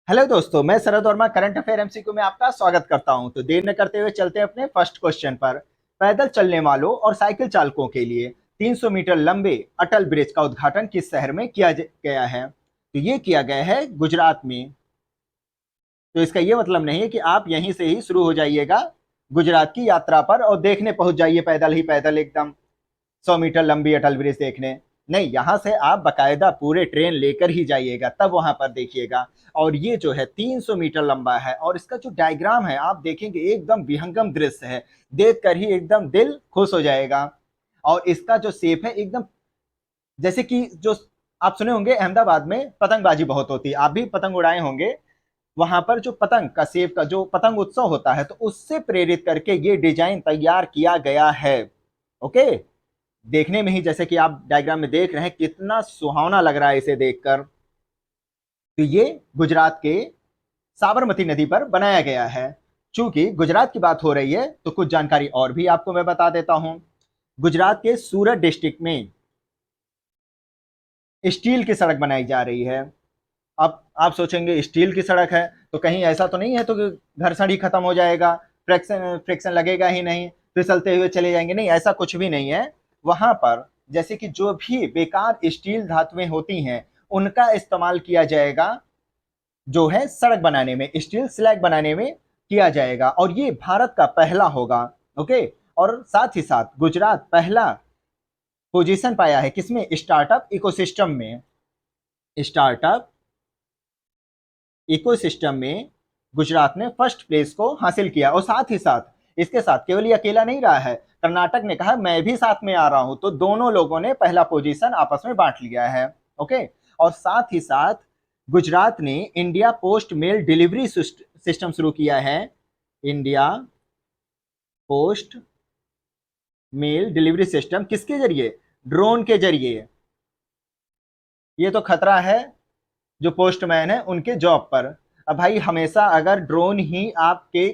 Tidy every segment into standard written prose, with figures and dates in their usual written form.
Hello दोस्तों, मैं शरद Verma current affair MCQ में आपका स्वागत करता हूं। तो देर न करते हुए चलते हैं अपने फर्स्ट क्वेश्चन पर। पैदल चलने वालों और साइकिल चालकों के लिए 300 मीटर लंबे अटल ब्रिज का उद्घाटन किस शहर में किया गया है? तो ये किया गया है गुजरात में। तो इसका ये मतलब नहीं है कि आप यहीं से ही शुरू हो जाइएगा गुजरात की यात्रा पर और देखने पहुंच जाइए पैदल ही पैदल एकदम 100 मीटर लंबी अटल ब्रिज देखने। नहीं, यहाँ से आप बकायदा पूरे ट्रेन लेकर ही जाइएगा, तब वहां पर देखिएगा। और ये जो है 300 मीटर लंबा है और इसका जो डायग्राम है आप देखेंगे एकदम विहंगम दृश्य है। देखकर ही एकदम दिल खुश हो जाएगा। और इसका जो शेप है एकदम जैसे कि जो आप सुने होंगे अहमदाबाद में पतंगबाजी बहुत होती है, आप भी पतंग उड़ाए होंगे। वहां पर जो पतंग का शेप का जो पतंग उत्सव होता है, तो उससे प्रेरित करके ये डिजाइन तैयार किया गया है। ओके, देखने में ही जैसे कि आप डायग्राम में देख रहे हैं कितना सुहावना लग रहा है इसे देखकर। तो ये गुजरात के साबरमती नदी पर बनाया गया है। चूंकि गुजरात की बात हो रही है तो कुछ जानकारी और भी आपको मैं बता देता हूं। गुजरात के सूरत डिस्ट्रिक्ट में स्टील की सड़क बनाई जा रही है। अब आप सोचेंगे स्टील की सड़क है तो कहीं ऐसा तो नहीं है तो घर्षण ही खत्म हो जाएगा, फ्रिक्शन फ्रिक्शन लगेगा ही नहीं, फिसलते हुए चले जाएंगे? नहीं, ऐसा कुछ भी नहीं है। वहां पर जैसे कि जो भी बेकार स्टील धातुएं होती हैं उनका इस्तेमाल किया जाएगा, जो है सड़क बनाने में, स्टील स्लैग बनाने में किया जाएगा। और ये भारत का पहला होगा। ओके, और साथ ही साथ गुजरात पहला पोजीशन पाया है किसमें? स्टार्टअप इकोसिस्टम में। स्टार्टअप इकोसिस्टम में गुजरात ने फर्स्ट प्लेस को हासिल किया। और साथ ही साथ इसके साथ केवल ये अकेला नहीं रहा है, कर्नाटक ने कहा मैं भी साथ में आ रहा हूं, तो दोनों लोगों ने पहला पोजीशन आपस में बांट लिया है। ओके, और साथ ही साथ गुजरात ने India post mail delivery system शुरू किया है। India post mail delivery system किसके जरिए? ड्रोन के जरिए। ये तो खतरा है जो पोस्टमैन है उनके जॉब पर। अब भाई हमेशा अगर ड्रोन ही आपके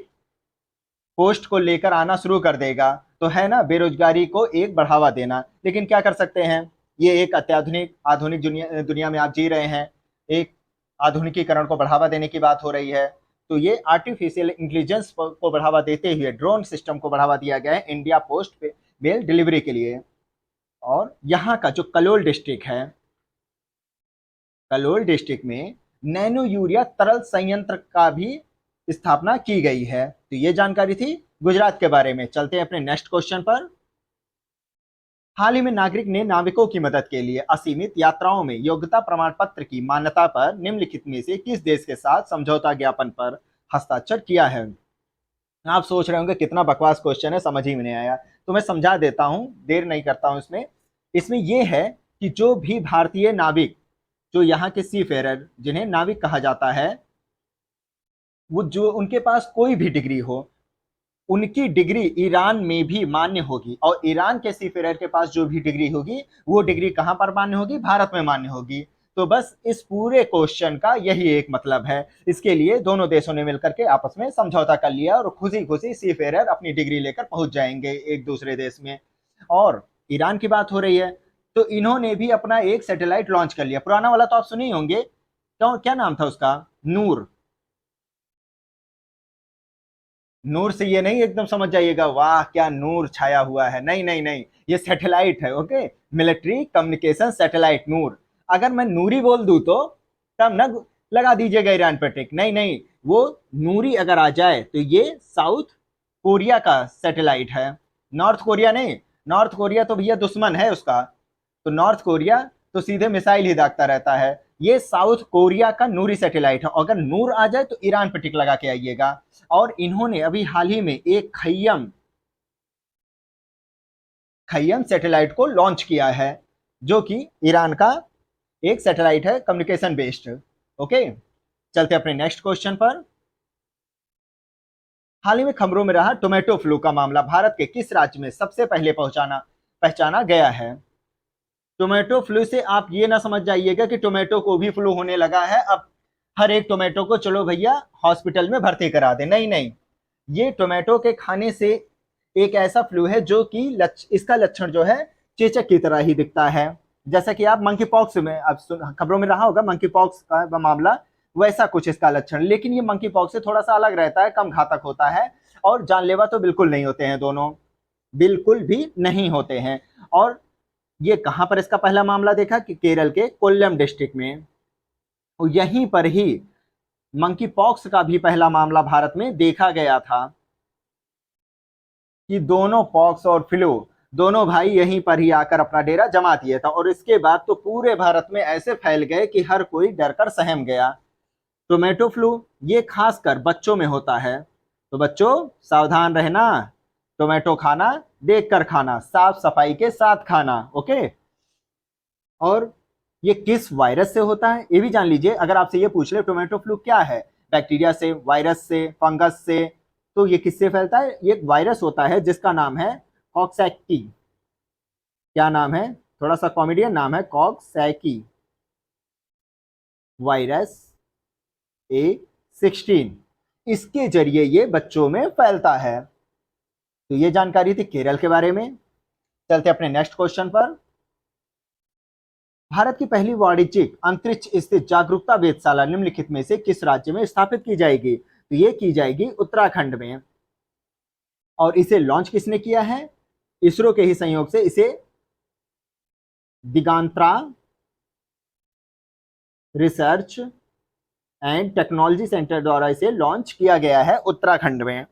पोस्ट को लेकर आना शुरू कर देगा तो है ना बेरोजगारी को एक बढ़ावा देना। लेकिन क्या कर सकते हैं, ये एक अत्याधुनिक आधुनिक दुनिया दुनिया में आप जी रहे हैं। एक आधुनिकीकरण को बढ़ावा देने की बात हो रही है, तो ये आर्टिफिशियल इंटेलिजेंस को बढ़ावा देते हुए ड्रोन सिस्टम को बढ़ावा दिया गया है इंडिया पोस्ट पे मेल डिलीवरी के लिए। और यहाँ का जो कलोल डिस्ट्रिक्ट है, कलोल डिस्ट्रिक्ट में नैनो यूरिया तरल संयंत्र का भी स्थापना की गई है। तो ये जानकारी थी गुजरात के बारे में। चलते हैं अपने नेक्स्ट क्वेश्चन पर। हाल ही में नागरिक ने नाविकों की मदद के लिए असीमित यात्राओं में योग्यता प्रमाण पत्र की मान्यता पर निम्नलिखित में से किस देश के साथ समझौता ज्ञापन पर हस्ताक्षर किया है? आप सोच रहे होंगे कितना बकवास क्वेश्चन है, समझ ही में नहीं आया। तो मैं समझा देता हूं, देर नहीं करता हूं इसमें। इसमें यह है कि जो भी भारतीय नाविक, जो यहाँ के सी फेरर जिन्हें नाविक कहा जाता है, वो जो उनके पास कोई भी डिग्री हो, उनकी डिग्री ईरान में भी मान्य होगी। और ईरान के सीफेरर के पास जो भी डिग्री होगी वो डिग्री कहां पर मान्य होगी? भारत में मान्य होगी। तो बस इस पूरे क्वेश्चन का यही एक मतलब है। इसके लिए दोनों देशों ने मिलकर के आपस में समझौता कर लिया और खुशी खुशी सीफेरर अपनी डिग्री लेकर पहुंच जाएंगे एक दूसरे देश में। और ईरान की बात हो रही है तो इन्होंने भी अपना एक सैटेलाइट लॉन्च कर लिया। पुराना वाला तो आप सुने ही होंगे, क्यों, क्या नाम था उसका? नूर। नूर से ये नहीं एकदम समझ जाइएगा वाह क्या नूर छाया हुआ है, नहीं नहीं नहीं, ये सैटेलाइट है। ओके, मिलिट्री कम्युनिकेशन सैटेलाइट नूर। अगर मैं नूरी बोल दूं तो तब ना लगा दीजिएगा ईरान पर टिक, नहीं नहीं, वो नूरी अगर आ जाए तो ये साउथ कोरिया का सैटेलाइट है, नॉर्थ कोरिया नहीं। नॉर्थ कोरिया तो भैया दुश्मन है उसका, तो नॉर्थ कोरिया तो सीधे मिसाइल ही दागता रहता है। ये साउथ कोरिया का नूरी सैटेलाइट है। अगर नूर आ जाए तो ईरान पर टिक लगा के आइएगा। और इन्होंने अभी हाल ही में एक खय्यम खय्यम सैटेलाइट को लॉन्च किया है, जो कि ईरान का एक सैटेलाइट है कम्युनिकेशन बेस्ड। ओके, चलते अपने नेक्स्ट क्वेश्चन पर। हाल ही में खबरों में रहा टोमेटो फ्लू का मामला भारत के किस राज्य में सबसे पहले पहचाना गया है? टोमेटो फ्लू से आप ये ना समझ जाइएगा कि टोमेटो को भी फ्लू होने लगा है, अब हर एक टोमेटो को चलो भैया हॉस्पिटल में भर्ती करा दे। नहीं नहीं, ये टोमेटो के खाने से एक ऐसा फ्लू है जो कि इसका लक्षण जो है चेचक की तरह ही दिखता है। जैसा कि आप मंकी पॉक्स में अब खबरों में रहा होगा, मंकी पॉक्स का मामला वैसा कुछ इसका लक्षण, लेकिन ये मंकी पॉक्स से थोड़ा सा अलग रहता है, कम घातक होता है और जानलेवा तो बिल्कुल नहीं होते हैं, दोनों बिल्कुल भी नहीं होते हैं। और ये कहां पर इसका पहला मामला देखा कि केरल के कोल्लम डिस्ट्रिक्ट में, और यहीं पर ही मंकी पॉक्स का भी पहला मामला भारत में देखा गया था कि दोनों पॉक्स और फ्लू दोनों भाई यहीं पर ही आकर अपना डेरा जमा दिया था, और इसके बाद तो पूरे भारत में ऐसे फैल गए कि हर कोई डर कर सहम गया। टोमेटो फ्लू ये खासकर बच्चों में होता है, तो बच्चों सावधान रहना, टोमेटो खाना देख कर खाना, साफ सफाई के साथ खाना, ओके। और ये किस वायरस से होता है ये भी जान लीजिए। अगर आपसे ये पूछ ले टोमेटो फ्लू क्या है, बैक्टीरिया से, वायरस से, फंगस से, तो ये किससे फैलता है? ये एक वायरस होता है जिसका नाम है कॉक्सैकी। क्या नाम है? थोड़ा सा कॉमेडियन नाम है, कॉक्सैकी वायरस A16। इसके जरिए ये बच्चों में फैलता है। तो ये जानकारी थी केरल के बारे में। चलते अपने नेक्स्ट क्वेश्चन पर। भारत की पहली वाणिज्यिक अंतरिक्ष स्थित जागरूकता वेधशाला निम्नलिखित में से किस राज्य में स्थापित की जाएगी? तो ये की जाएगी उत्तराखंड में। और इसे लॉन्च किसने किया है? इसरो के ही सहयोग से इसे दिगांतरा रिसर्च एंड टेक्नोलॉजी सेंटर द्वारा इसे लॉन्च किया गया है उत्तराखंड में।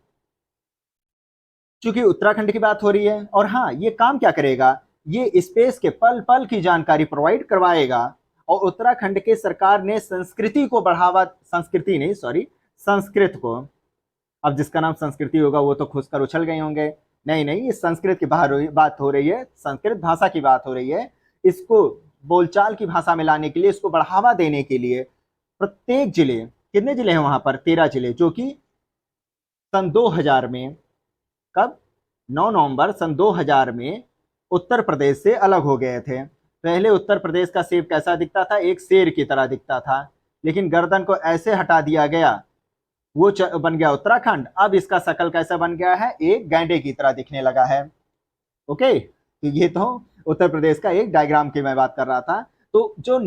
चूंकि उत्तराखंड की बात हो रही है, और हाँ, ये काम क्या करेगा? ये स्पेस के पल पल की जानकारी प्रोवाइड करवाएगा। और उत्तराखंड के सरकार ने संस्कृति को बढ़ावा, संस्कृति नहीं सॉरी संस्कृत को, अब जिसका नाम संस्कृति होगा वो तो खुश कर उछल गए होंगे, नहीं नहीं, ये संस्कृत की बात हो रही है, संस्कृत भाषा की बात हो रही है। इसको बोलचाल की भाषा में लाने के लिए, इसको बढ़ावा देने के लिए प्रत्येक जिले, कितने जिले हैं वहां पर? 13 जिले, जो कि सन 2000 में, कब? 9 नवंबर सन 2000 में उत्तर प्रदेश से अलग हो गए थे। पहले उत्तर प्रदेश का शेप कैसा दिखता था? एक शेर की तरह दिखता था, लेकिन गर्दन को ऐसे हटा दिया गया, वो बन गया उत्तराखंड। अब इसका शकल कैसा बन गया है? एक गैंडे की तरह दिखने लगा है, ओके। तो ये तो उत्तर प्रदेश का एक डायग्राम की मैं बात कर रहा था। तो जो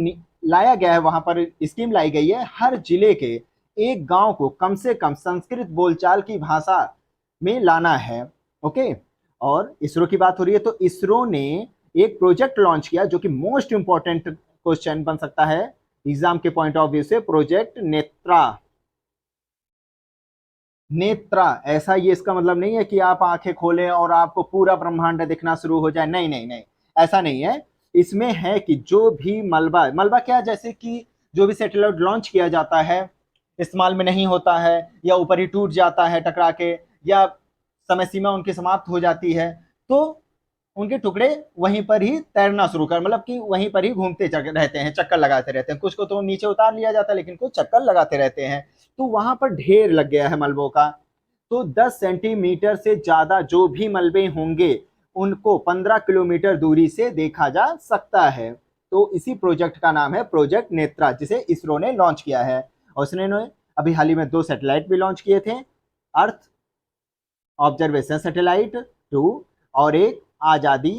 लाया गया है वहां पर स्कीम लाई गई है, हर जिले के एक गांव को कम से कम संस्कृत बोलचाल की भाषा में लाना है, ओके। और इसरो की बात हो रही है, तो इसरो ने एक प्रोजेक्ट लॉन्च किया जो कि मोस्ट इंपॉर्टेंट क्वेश्चन बन सकता है एग्जाम के पॉइंट ऑफ व्यू से, प्रोजेक्ट नेत्रा। नेत्रा, ऐसा ये इसका मतलब नहीं है कि आप आंखें खोलें और आपको पूरा ब्रह्मांड दिखना शुरू हो जाए, नहीं नहीं नहीं, ऐसा नहीं है। इसमें है कि जो भी मलबा, मलबा क्या, जैसे कि जो भी सैटेलाइट लॉन्च किया जाता है इस्तेमाल में नहीं होता है, या ऊपर ही टूट जाता है टकरा के, या समय सीमा उनकी समाप्त हो जाती है, तो उनके टुकड़े वहीं पर ही तैरना शुरू कर, मतलब कि वहीं पर ही घूमते रहते हैं, चक्कर लगाते रहते हैं। कुछ को तो नीचे उतार लिया जाता है, लेकिन कुछ चक्कर लगाते रहते हैं। तो वहां पर ढेर लग गया है मलबों का। तो 10 सेंटीमीटर से ज्यादा जो भी मलबे होंगे उनको 15 किलोमीटर दूरी से देखा जा सकता है। तो इसी प्रोजेक्ट का नाम है प्रोजेक्ट नेत्रा, जिसे इसरो ने लॉन्च किया है। और उसने अभी हाल ही में 2 सैटेलाइट भी लॉन्च किए थे, अर्थ ऑब्जर्वेशन सैटेलाइट 2 और एक आजादी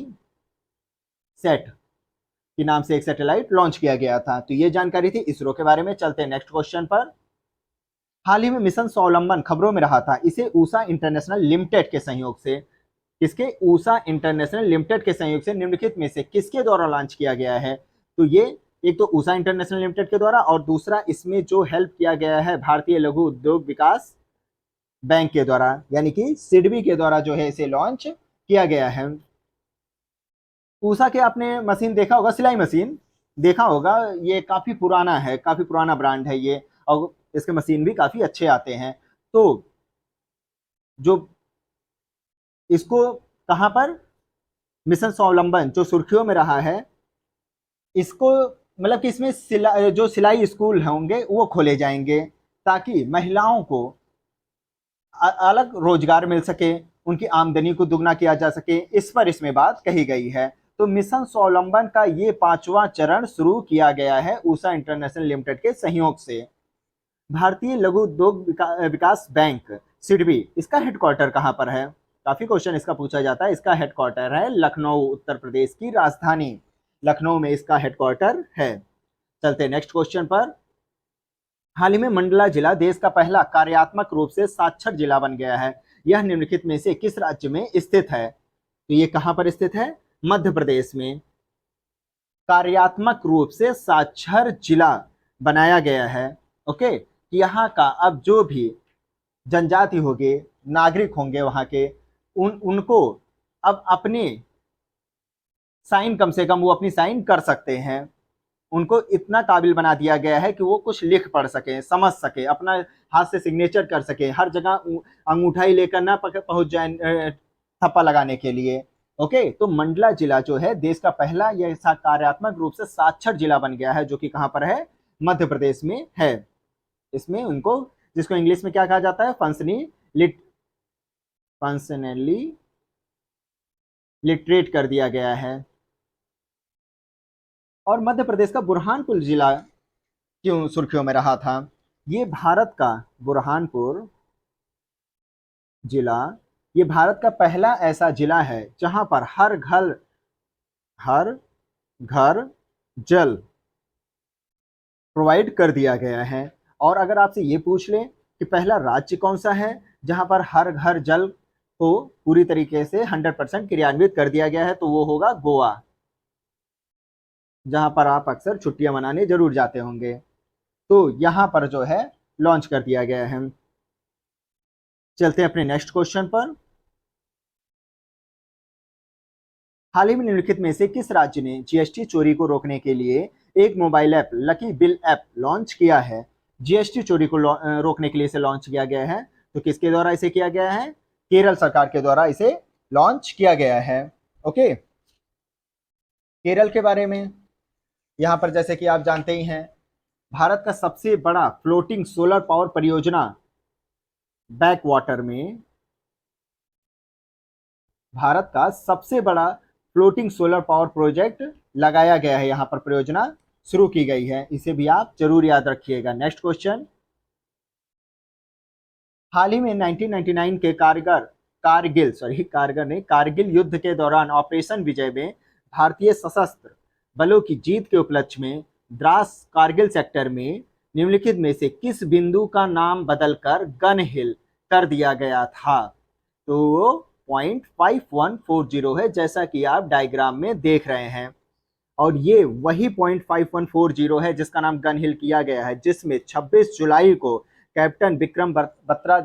सेट के नाम से एक सैटेलाइट लॉन्च किया गया था। तो ये जानकारी थी इसरो के बारे में। चलते हैं नेक्स्ट क्वेश्चन पर। हाल ही में मिशन स्वावलंबन खबरों में रहा था, इसे ऊषा इंटरनेशनल लिमिटेड के सहयोग से, किसके? ऊषा इंटरनेशनल लिमिटेड के सहयोग से निम्नलिखित में से किसके द्वारा लॉन्च किया गया है? तो ये एक तो ऊषा इंटरनेशनल लिमिटेड के द्वारा, और दूसरा इसमें जो हेल्प किया गया है भारतीय लघु उद्योग विकास बैंक के द्वारा, यानी कि सिडबी के द्वारा जो है इसे लॉन्च किया गया है। ऊषा के आपने मशीन देखा होगा, सिलाई मशीन देखा होगा, ये काफी पुराना है, काफी पुराना ब्रांड है ये, और इसके मशीन भी काफी अच्छे आते हैं। तो जो इसको कहां पर मिशन स्वावलंबन जो सुर्खियों में रहा है, इसको मतलब कि इसमें जो सिलाई स्कूल होंगे वो खोले जाएंगे, ताकि महिलाओं को अलग रोजगार मिल सके, उनकी आमदनी को दुगना किया जा सके, इस पर इसमें बात कही गई है। तो मिशन स्वावलंबन का ये 5वां चरण शुरू किया गया है ऊषा इंटरनेशनल लिमिटेड के सहयोग से। भारतीय लघु उद्योग विकास बैंक सिडबी, इसका हेडक्वार्टर कहां पर है? काफी क्वेश्चन इसका पूछा जाता है। इसका हेडक्वार्टर है लखनऊ, उत्तर प्रदेश की राजधानी लखनऊ में इसका हेडक्वार्टर है। चलते नेक्स्ट क्वेश्चन पर। हाल ही में मंडला जिला देश का पहला कार्यात्मक रूप से साक्षर जिला बन गया है। यह निम्नलिखित में से किस राज्य में स्थित है? तो ये कहां पर स्थित है? मध्य प्रदेश में कार्यात्मक रूप से साक्षर जिला बनाया गया है। ओके, यहाँ का अब जो भी जनजाति होंगे, नागरिक होंगे वहां के, उनको अब अपने साइन, कम से कम वो अपनी साइन कर सकते हैं। उनको इतना काबिल बना दिया गया है कि वो कुछ लिख पढ़ सके, समझ सके, अपना हाथ से सिग्नेचर कर सके, हर जगह अंगूठा ही लेकर ना पहुंच जाए थप्पा लगाने के लिए। ओके, तो मंडला जिला जो है देश का पहला यह कार्यात्मक रूप से साक्षर जिला बन गया है, जो कि कहां पर है? मध्य प्रदेश में है। इसमें उनको, जिसको इंग्लिश में क्या कहा जाता है? फंक्शनली लिटरेट कर दिया गया है। और मध्य प्रदेश का बुरहानपुर जिला क्यों सुर्खियों में रहा था? ये भारत का बुरहानपुर जिला, ये भारत का पहला ऐसा जिला है जहां पर हर घर जल प्रोवाइड कर दिया गया है। और अगर आपसे ये पूछ ले कि पहला राज्य कौन सा है जहां पर हर घर जल को पूरी तरीके से 100% क्रियान्वित कर दिया गया है, तो वो होगा गोवा, जहां पर आप अक्सर छुट्टियां मनाने जरूर जाते होंगे। तो यहां पर जो है लॉन्च कर दिया गया है। चलते हैं अपने नेक्स्ट क्वेश्चन पर। हाल ही में निम्नलिखित में से किस राज्य ने जीएसटी चोरी को रोकने के लिए एक mobile app lucky bill app launch किया है? जीएसटी चोरी को रोकने के लिए इसे लॉन्च किया गया है, तो किसके द्वारा इसे किया गया है? केरल सरकार के द्वारा इसे लॉन्च किया गया है। ओके, केरल के बारे में यहां पर जैसे कि आप जानते ही हैं, भारत का सबसे बड़ा फ्लोटिंग सोलर पावर परियोजना बैक वाटर में, भारत का सबसे बड़ा फ्लोटिंग सोलर पावर प्रोजेक्ट लगाया गया है, यहां पर परियोजना शुरू की गई है। इसे भी आप जरूर याद रखिएगा। Next question. हाल ही में 1999 के कारगिल युद्ध के दौरान ऑपरेशन विजय में भारतीय सशस्त्र बलों की जीत के उपलक्ष्य में द्रास कारगिल सेक्टर में निम्नलिखित में से किस बिंदु का नाम बदलकर गन हिल कर दिया गया था? तो वो .5140 है, जैसा कि आप डायग्राम में देख रहे हैं। और ये वही .5140 है जिसका नाम गन हिल किया गया है, जिसमें 26 जुलाई को कैप्टन विक्रम बत्रा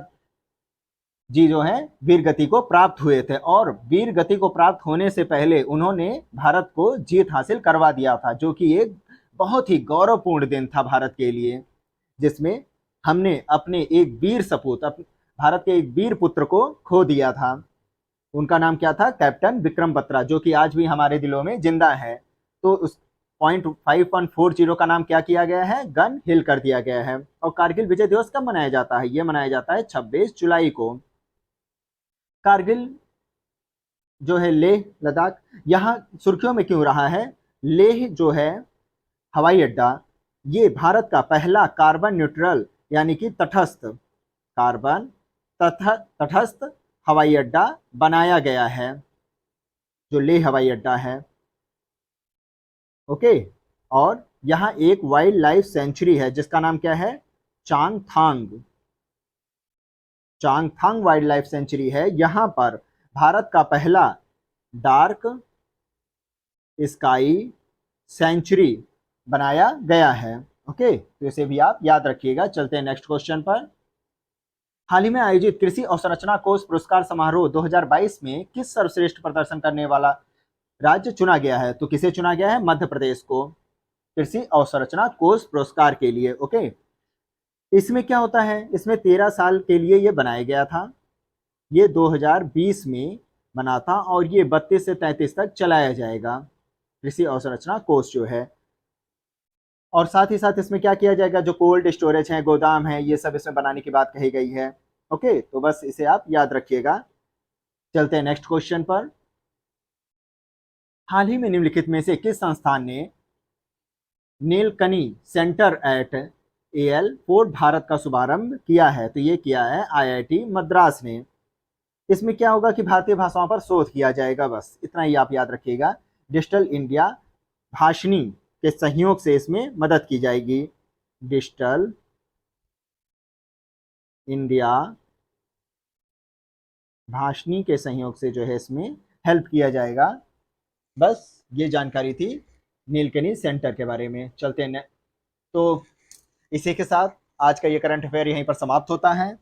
जी जो है वीर गति को प्राप्त हुए थे। और वीर गति को प्राप्त होने से पहले उन्होंने भारत को जीत हासिल करवा दिया था, जो कि एक बहुत ही गौरवपूर्ण दिन था भारत के लिए, जिसमें हमने अपने एक वीर सपूत, भारत के एक वीर पुत्र को खो दिया था। उनका नाम क्या था? कैप्टन विक्रम बत्रा, जो कि आज भी हमारे दिलों में जिंदा है। तो उस .5140 का नाम क्या किया गया है? गन हिल कर दिया गया है। और कारगिल विजय दिवस कब मनाया जाता है? यह मनाया जाता है 26 जुलाई को। कारगिल जो है लेह लद्दाख, यहाँ सुर्खियों में क्यों रहा है? लेह जो है हवाई अड्डा, ये भारत का पहला कार्बन न्यूट्रल यानी कि तटस्थ हवाई अड्डा बनाया गया है, जो लेह हवाई अड्डा है। ओके, और यहाँ एक वाइल्ड लाइफ सेंचुरी है जिसका नाम क्या है? चांगथांग वाइल्ड लाइफ सेंचुरी है। यहाँ पर भारत का पहला डार्क स्काई सेंचुरी बनाया गया है। ओके, तो इसे भी आप याद रखिएगा। चलते हैं नेक्स्ट क्वेश्चन पर। हाल ही में आयोजित कृषि अवसंरचना कोष पुरस्कार समारोह 2022 में किस सर्वश्रेष्ठ प्रदर्शन करने वाला राज्य चुना गया है? तो किसे चुना गया है? मध्य प्रदेश को कृषि अवसंरचना कोष पुरस्कार के लिए। ओके, इसमें क्या होता है? इसमें 13 साल के लिए ये बनाया गया था, ये 2020 में बना था, और ये 32 से 33 तक चलाया जाएगा कृषि अवसंरचना कोष जो है। और साथ ही साथ इसमें क्या किया जाएगा? जो कोल्ड स्टोरेज है, गोदाम है, ये सब इसमें बनाने की बात कही गई है। ओके, तो बस इसे आप याद रखिएगा। चलते हैं नेक्स्ट क्वेश्चन पर। हाल ही में निम्नलिखित में से किस संस्थान ने Nilekani centre at airport Bharat का शुभारंभ किया है? तो ये किया है आईआईटी मद्रास ने। इसमें क्या होगा कि भारतीय भाषाओं पर शोध किया जाएगा, बस इतना ही आप याद रखिएगा। डिजिटल इंडिया भाषिणी के सहयोग से इसमें मदद की जाएगी। डिजिटल इंडिया भाषणी के सहयोग से जो है इसमें हेल्प किया जाएगा। बस ये जानकारी थी नीलकनी सेंटर के बारे में। चलते हैं तो इसी के साथ आज का ये करंट अफेयर यहीं पर समाप्त होता है।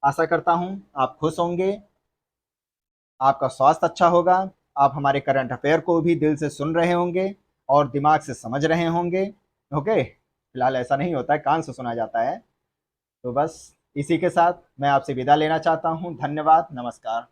आशा करता हूँ आप खुश होंगे, आपका स्वास्थ्य अच्छा होगा, आप हमारे करंट अफेयर को भी दिल से सुन रहे होंगे और दिमाग से समझ रहे होंगे। ओके, फिलहाल ऐसा नहीं होता है, कान से सुना जाता है। तो बस इसी के साथ मैं आपसे विदा लेना चाहता हूँ। धन्यवाद, नमस्कार।